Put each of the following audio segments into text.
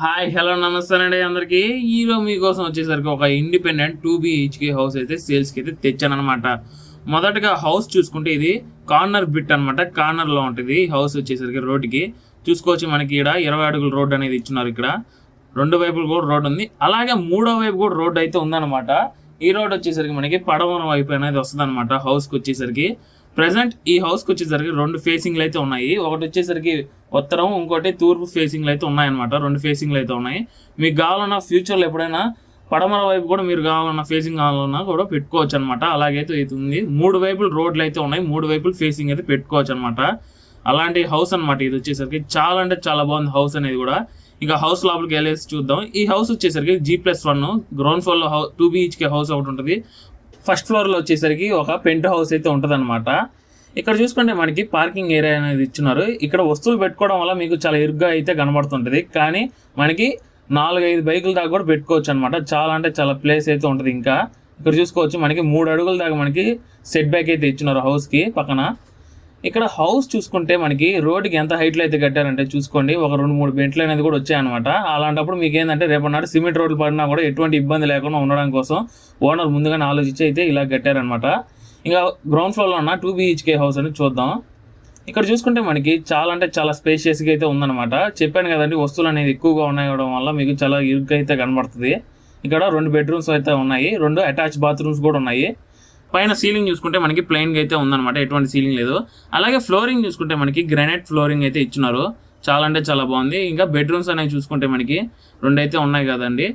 Hi hello నమస్తే అండి అందరికి. ఈరోజు మీకోసం వచ్చేసరికి ఒక ఇండిపెండెంట్ 2 BHK హౌస్ అయితే సేల్స్కి అయితే తెచ్చాను అనమాట. మొదటగా హౌస్ చూసుకుంటే ఇది కార్నర్ బిట్ అనమాట. కార్నర్లో ఉంటుంది హౌస్ వచ్చేసరికి రోడ్డుకి చూసుకోవచ్చు. మనకి ఇక్కడ 20 అడుగుల రోడ్ అనేది ఇచ్చున్నారు. ఇక్కడ రెండు వైపులు కూడా రోడ్ ఉంది, అలాగే మూడో వైపు కూడా రోడ్ అయితే ఉందన్నమాట. ఈ రోడ్ వచ్చేసరికి మనకి పడమర వైపు అనేది వస్తుంది అనమాట. హౌస్కి వచ్చేసరికి ప్రజెంట్ ఈ హౌస్కి వచ్చేసరికి రెండు ఫేసింగ్లు అయితే ఉన్నాయి. ఒకటి వచ్చేసరికి ఉత్తరం, ఇంకోటి తూర్పు ఫేసింగ్లు అయితే ఉన్నాయన్నమాట. రెండు ఫేసింగ్లు అయితే ఉన్నాయి. మీకు కావాలన్నా ఫ్యూచర్లో ఎప్పుడైనా పడమర వైపు కూడా మీరు కావాలన్నా ఫేసింగ్ కావాలన్నా కూడా పెట్టుకోవచ్చు అనమాట. అలాగైతే ఇది ఉంది. మూడు వైపులు రోడ్లు అయితే ఉన్నాయి, మూడు వైపులు ఫేసింగ్ అయితే పెట్టుకోవచ్చు అనమాట. అలాంటి హౌస్ అనమాట ఇది వచ్చేసరికి. చాలా అంటే చాలా బాగుంది హౌస్ అనేది కూడా. ఇంకా హౌస్ లోపలికి వెళ్ళేసి చూద్దాం. ఈ హౌస్ వచ్చేసరికి G+1 గ్రౌండ్ ఫ్లోర్లో 2 BHK హౌస్ ఒకటి ఉంటుంది. ఫస్ట్ ఫ్లోర్లో వచ్చేసరికి ఒక పెంట్ హౌస్ అయితే ఉంటుంది అనమాట. ఇక్కడ చూసుకుంటే మనకి పార్కింగ్ ఏరియా అనేది ఇచ్చినారు. ఇక్కడ వస్తువులు పెట్టుకోవడం వల్ల మీకు చాలా ఇరుగ్గా అయితే కనబడుతుంటుంది, కానీ మనకి 4-5 బైకుల దాకా కూడా పెట్టుకోవచ్చు అనమాట. చాలా అంటే చాలా ప్లేస్ అయితే ఉంటుంది. ఇంకా ఇక్కడ చూసుకోవచ్చు మనకి 3 అడుగుల దాకా మనకి సెట్ బ్యాక్ అయితే ఇచ్చినారు హౌస్కి పక్కన. ఇక్కడ హౌస్ చూసుకుంటే మనకి రోడ్డుకి ఎంత హైట్లో అయితే కట్టారంటే చూసుకోండి, ఒక 2-3 బెంట్లు అనేది కూడా వచ్చాయన్నమాట. అలాంటప్పుడు మీకు ఏంటంటే రేపటి సిమెంట్ రోడ్లు పడినా కూడా ఎటువంటి ఇబ్బంది లేకుండా ఉండడం కోసం ఓనర్ ముందుగానే ఆలోచించి అయితే ఇలా కట్టారనమాట. ఇంకా గ్రౌండ్ ఫ్లోర్లో ఉన్న 2 BHK హౌస్ అని చూద్దాం. ఇక్కడ చూసుకుంటే మనకి చాలా అంటే చాలా స్పేషియస్గా అయితే ఉందన్నమాట. చెప్పాను కదండి, వస్తువులు అనేది ఎక్కువగా ఉండడం వల్ల మీకు చాలా ఇరుగ్గా అయితే కనబడుతుంది. ఇక్కడ 2 బెడ్రూమ్స్ అయితే ఉన్నాయి, 2 అటాచ్ బాత్రూమ్స్ కూడా ఉన్నాయి. పైన సీలింగ్ చూసుకుంటే మనకి ప్లెయిన్గా అయితే ఉందన్నమాట, ఎటువంటి సీలింగ్ లేదు. అలాగే ఫ్లోరింగ్ చూసుకుంటే మనకి గ్రానైట్ ఫ్లోరింగ్ అయితే ఇచ్చినారు. చాలా అంటే చాలా బాగుంది. ఇంకా బెడ్రూమ్స్ అనేవి చూసుకుంటే మనకి 2 అయితే ఉన్నాయి కదండి.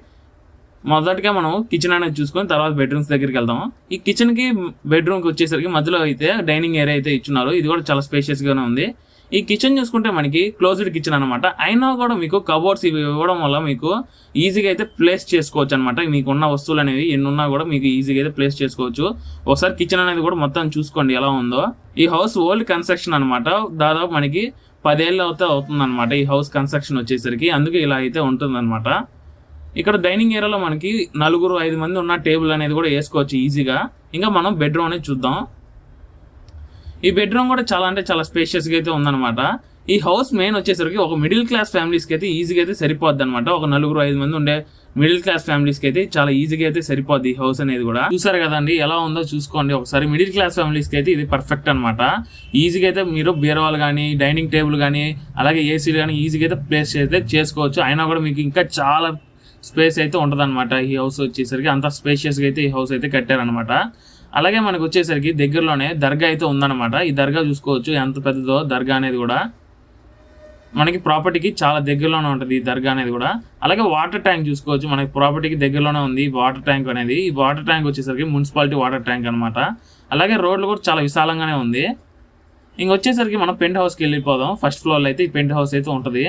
మొదటిగా మనం కిచెన్ అనేది చూసుకొని తర్వాత బెడ్రూమ్స్ దగ్గరికి వెళ్దాం. ఈ కిచెన్కి బెడ్రూమ్కి వచ్చేసరికి మధ్యలో అయితే డైనింగ్ ఏరియా అయితే ఇచ్చున్నారు. ఇది కూడా చాలా స్పేషియస్గానే ఉంది. ఈ కిచెన్ చూసుకుంటే మనకి క్లోజ్డ్ కిచెన్ అనమాట. అయినా కూడా మీకు కబోర్డ్స్ ఇవి ఇవ్వడం వల్ల మీకు ఈజీగా అయితే ప్లేస్ చేసుకోవచ్చు అనమాట. మీకు ఉన్న వస్తువులు అనేవి ఎన్ని ఉన్నా కూడా మీకు ఈజీగా అయితే ప్లేస్ చేసుకోవచ్చు. ఒకసారి కిచెన్ అనేది కూడా మొత్తం చూసుకోండి ఎలా ఉందో. ఈ హౌస్ ఓల్డ్ కన్స్ట్రక్షన్ అనమాట. దాదాపు మనకి 10 ఏళ్ళు అవుతుంది అనమాట ఈ హౌస్ కన్స్ట్రక్షన్ వచ్చేసరికి. అందుకే ఇలా అయితే ఉంటుంది అనమాట. ఇక్కడ డైనింగ్ ఏరియాలో మనకి 4-5 మంది ఉన్న టేబుల్ అనేది కూడా వేసుకోవచ్చు ఈజీగా. ఇంకా మనం బెడ్రూమ్ అనేది చూద్దాం. ఈ బెడ్రూమ్ కూడా చాలా అంటే చాలా స్పేషియస్గా అయితే ఉందన్నమాట. ఈ హౌస్ మెయిన్ వచ్చేసరికి ఒక మిడిల్ క్లాస్ ఫ్యామిలీస్కి అయితే ఈజీగా అయితే సరిపోద్ది అనమాట. ఒక 4-5 మంది ఉండే మిడిల్ క్లాస్ ఫ్యామిలీస్కి అయితే చాలా ఈజీగా అయితే సరిపోద్ది ఈ హౌస్ అనేది కూడా. చూసారు కదండి ఎలా ఉందో చూసుకోండి ఒకసారి. మిడిల్ క్లాస్ ఫ్యామిలీస్కి అయితే ఇది పర్ఫెక్ట్ అనమాట. ఈజీగా అయితే మీరు బీరువాలు కానీ, డైనింగ్ టేబుల్ కానీ, అలాగే ఏసీలు కానీ ఈజీగా అయితే ప్లేస్ అయితే చేసుకోవచ్చు. అయినా కూడా మీకు ఇంకా చాలా స్పేస్ అయితే ఉంటుంది అనమాట. ఈ హౌస్ వచ్చేసరికి అంత స్పేషియస్గా అయితే ఈ హౌస్ అయితే కట్టారనమాట. అలాగే మనకు వచ్చేసరికి దగ్గరలోనే దర్గా అయితే ఉందన్నమాట. ఈ దర్గా చూసుకోవచ్చు ఎంత పెద్దదో దర్గా అనేది కూడా. మనకి ప్రాపర్టీకి చాలా దగ్గరలోనే ఉంటుంది ఈ దర్గా అనేది కూడా. అలాగే వాటర్ ట్యాంక్ చూసుకోవచ్చు, మనకి ప్రాపర్టీకి దగ్గరలోనే ఉంది వాటర్ ట్యాంక్ అనేది. ఈ వాటర్ ట్యాంక్ వచ్చేసరికి మున్సిపాలిటీ వాటర్ ట్యాంక్ అనమాట. అలాగే రోడ్లు కూడా చాలా విశాలంగానే ఉంది. ఇంకొచ్చేసరికి మనం పెంట్ హౌస్కి వెళ్ళిపోదాం. ఫస్ట్ ఫ్లోర్లో అయితే ఈ పెంట్ హౌస్ అయితే ఉంటుంది.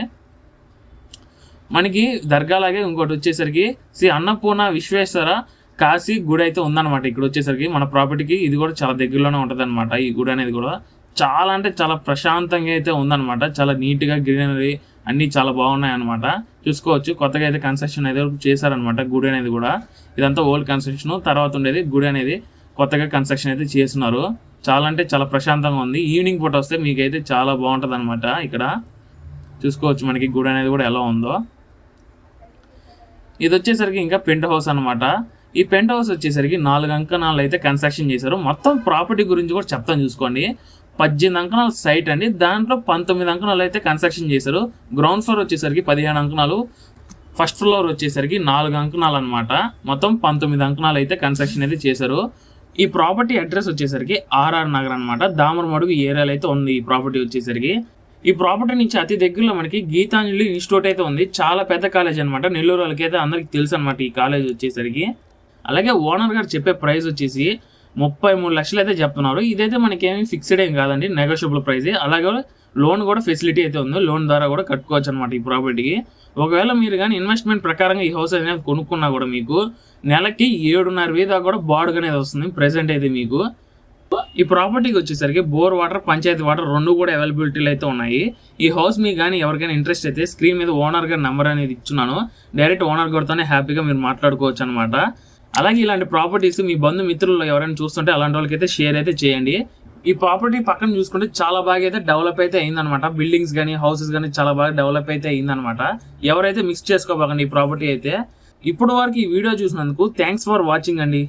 మనకి దర్గా లాగే ఇంకోటి వచ్చేసరికి శ్రీ అన్నపూర్ణ విశ్వేశ్వర కాశీ గుడి అయితే ఉందన్నమాట. ఇక్కడ వచ్చేసరికి మన ప్రాపర్టీకి ఇది కూడా చాలా దగ్గరలోనే ఉంటుంది అనమాట. ఈ గుడి అనేది కూడా చాలా అంటే చాలా ప్రశాంతంగా అయితే ఉందన్నమాట. చాలా నీట్గా గ్రీనరీ అన్నీ చాలా బాగున్నాయి అనమాట. చూసుకోవచ్చు కొత్తగా అయితే కన్స్ట్రక్షన్ అయితే చేశారనమాట గుడి అనేది కూడా. ఇదంతా ఓల్డ్ కన్స్ట్రక్షన్, తర్వాత ఉండేది గుడి అనేది కొత్తగా కన్స్ట్రక్షన్ అయితే చేస్తున్నారు. చాలా అంటే చాలా ప్రశాంతంగా ఉంది. ఈవినింగ్ పూట వస్తే మీకైతే చాలా బాగుంటుంది అనమాట. ఇక్కడ చూసుకోవచ్చు మనకి గుడి అనేది కూడా ఎలా ఉందో. ఇది వచ్చేసరికి ఇంకా పెంట్ హౌస్ అనమాట. ఈ పెంట్ హౌస్ వచ్చేసరికి 4 అంకణాలు అయితే కన్స్ట్రక్షన్ చేశారు. మొత్తం ప్రాపర్టీ గురించి కూడా చెప్తాను చూసుకోండి. 18 అంకణాల సైట్ అండి, దాంట్లో 19 అంకణాలు అయితే కన్స్ట్రక్షన్ చేశారు. గ్రౌండ్ ఫ్లోర్ వచ్చేసరికి 15 అంకణాలు, ఫస్ట్ ఫ్లోర్ వచ్చేసరికి 4 అంకణాలు అనమాట. మొత్తం 19 అంకణాలు అయితే కన్స్ట్రక్షన్ అయితే చేశారు. ఈ ప్రాపర్టీ అడ్రస్ వచ్చేసరికి ఆర్ఆర్ నగర్ అనమాట. దామరమడుగు ఏరియాలో అయితే ఉంది ఈ ప్రాపర్టీ వచ్చేసరికి. ఈ ప్రాపర్టీ నుంచి అతి దగ్గరలో మనకి గీతాంజలి ఇన్స్టిట్యూట్ అయితే ఉంది. చాలా పెద్ద కాలేజ్ అనమాట. నెల్లూరు వాళ్ళకి అయితే అందరికి తెలుసు అనమాట ఈ కాలేజ్ వచ్చేసరికి. అలాగే ఓనర్ గారు చెప్పే ప్రైస్ వచ్చేసి 33 లక్షలు అయితే చెప్తున్నారు. ఇదైతే మనకేమి ఫిక్స్డ్ ఏం కాదండి, నెగోషియబుల్ ప్రైస్. అలాగే లోన్ కూడా ఫెసిలిటీ అయితే ఉంది, లోన్ ద్వారా కూడా కట్టుకోవచ్చు అనమాట ఈ ప్రాపర్టీకి. ఒకవేళ మీరు కానీ ఇన్వెస్ట్మెంట్ ప్రకారంగా ఈ హౌస్ అనేది కొనుక్కున్నా కూడా మీకు నెలకి 7,500 దాకా కూడా బాడుగ అనేది వస్తుంది ప్రెసెంట్ అయితే మీకు. ఈ ప్రాపర్టీకి వచ్చేసరికి బోర్ వాటర్, పంచాయతీ వాటర్ 2 కూడా అవైలబిలిటీలు అయితే ఉన్నాయి. ఈ హౌస్ మీకు కానీ ఎవరికైనా ఇంట్రెస్ట్ అయితే స్క్రీన్ మీద ఓనర్ గారి నెంబర్ అనేది ఇచ్చున్నాను. డైరెక్ట్ ఓనర్ గారితోనే హ్యాపీగా మీరు మాట్లాడుకోవచ్చు అనమాట. అలాగే ఇలాంటి ప్రాపర్టీస్ మీ బంధుమిత్రుల్లో ఎవరైనా చూస్తుంటే అలాంటి వాళ్ళకైతే షేర్ అయితే చేయండి. ఈ ప్రాపర్టీ పక్కన చూసుకుంటే చాలా బాగా అయితే డెవలప్ అయితే అయిందనమాట. బిల్డింగ్స్ కానీ హౌసెస్ కానీ చాలా బాగా డెవలప్ అయితే అయిందనమాట. ఎవరైతే మిక్స్ చేసుకోబాకండి ఈ ప్రాపర్టీ అయితే. ఇప్పుడు వరకు ఈ వీడియో చూసినందుకు థ్యాంక్స్ ఫర్ వాచింగ్ అండి.